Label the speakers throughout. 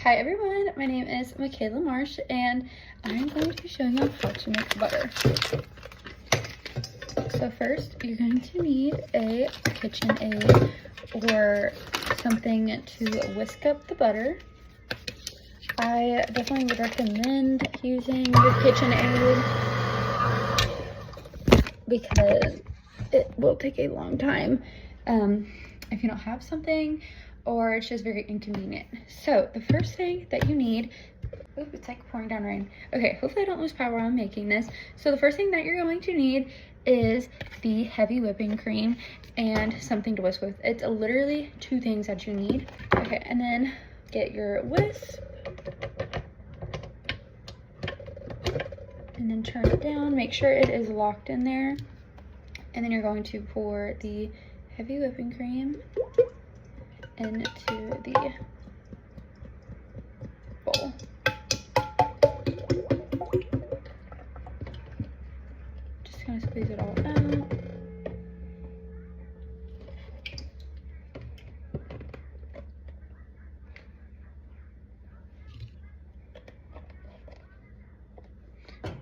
Speaker 1: Hi everyone, my name is Michaela Marsh and I'm going to be showing you how to make butter. So first, you're going to need a KitchenAid or something to whisk up the butter. I definitely would recommend using your KitchenAid because it will take a long time if you don't have something, or it's just very inconvenient. So the first thing that you need, oops, it's like pouring down rain. Okay, hopefully I don't lose power while I'm making this. So the first thing that you're going to need is the heavy whipping cream and something to whisk with. It's literally two things that you need. Okay, and then get your whisk and then turn it down. Make sure it is locked in there. And then you're going to pour the heavy whipping cream into the bowl. Just kind of squeeze it all out.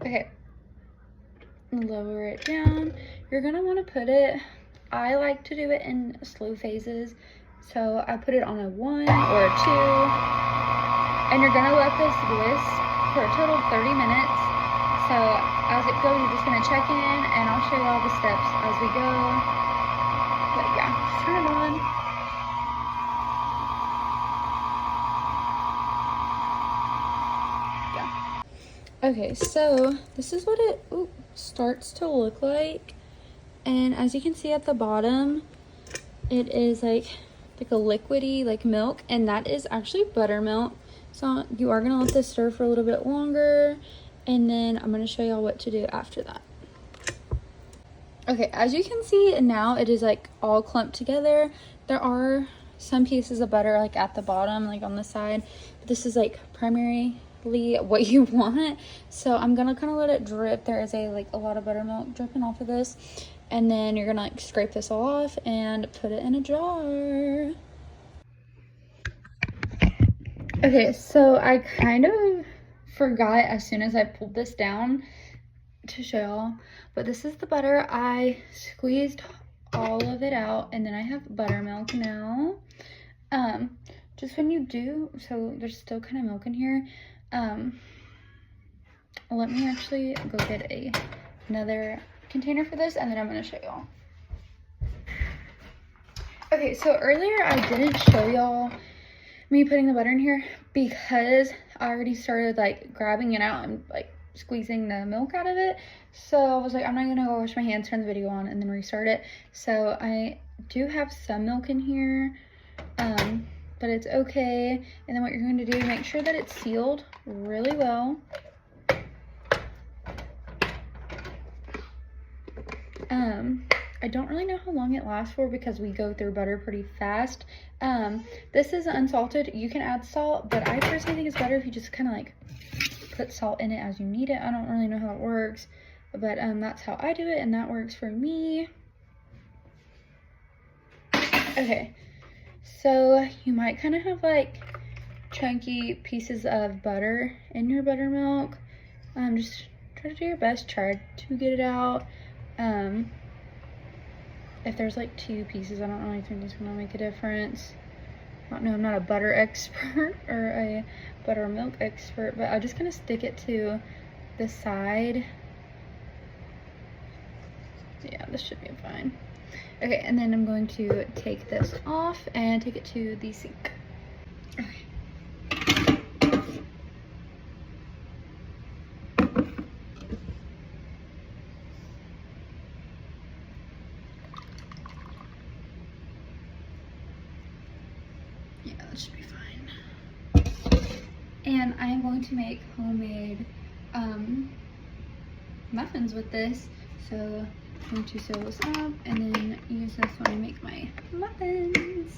Speaker 1: Okay, lower it down. You're gonna want to put it, I like to do it in slow phases, so I put it on a 1 or a 2, and you're gonna let this whisk for a total of 30 minutes. So as it goes, you're just gonna check in, and I'll show you all the steps as we go. But yeah, just turn it on. Yeah. Okay, so this is what it starts to look like. And as you can see at the bottom, it is like a liquidy like milk, and that is actually buttermilk. So you are gonna let this stir for a little bit longer, and then I'm gonna show y'all what to do after that. Okay, as you can see now, it is like all clumped together. There are some pieces of butter like at the bottom, like on the side, but this is like primarily what you want. So I'm gonna kind of let it drip. There is a lot of buttermilk dripping off of this. And then you're gonna like scrape this all off and put it in a jar. Okay, so I kind of forgot as soon as I pulled this down to show y'all, but this is the butter. I squeezed all of it out, and then I have buttermilk now. Just when you do, so there's still kind of milk in here. Let me actually go get another container for this, and then I'm going to show y'all. Okay, so earlier I didn't show y'all me putting the butter in here because I already started like grabbing it out and like squeezing the milk out of it. So I was like, I'm not going to go wash my hands, turn the video on, and then restart it. So I do have some milk in here, but it's okay. And then what you're going to do, make sure that it's sealed really well. I don't really know how long it lasts for because we go through butter pretty fast. This is unsalted. You can add salt, but I personally think it's better if you just kind of like put salt in it as you need it. I don't really know how it works, but that's how I do it, and that works for me. Okay, so you might kind of have like chunky pieces of butter in your buttermilk. Just try to do your best, try to get it out. If there's like 2 pieces, I don't really think it's gonna make a difference. I don't know, I'm not a butter expert or a buttermilk expert, but I'm just gonna stick it to the side. Yeah, this should be fine. Okay, and then I'm going to take this off and take it to the sink. Okay. Yeah, that should be fine. And I am going to make homemade muffins with this. So I'm going to seal this up and then use this when I make my muffins.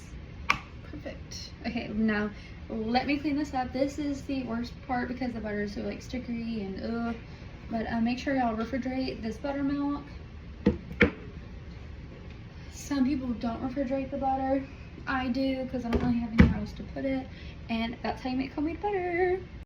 Speaker 1: Perfect. Okay, now let me clean this up. This is the worst part because the butter is so like stickery and ugh. But make sure y'all refrigerate this buttermilk. Some people don't refrigerate the butter. I do because I don't really have anywhere else to put it. And that's how you make homemade butter.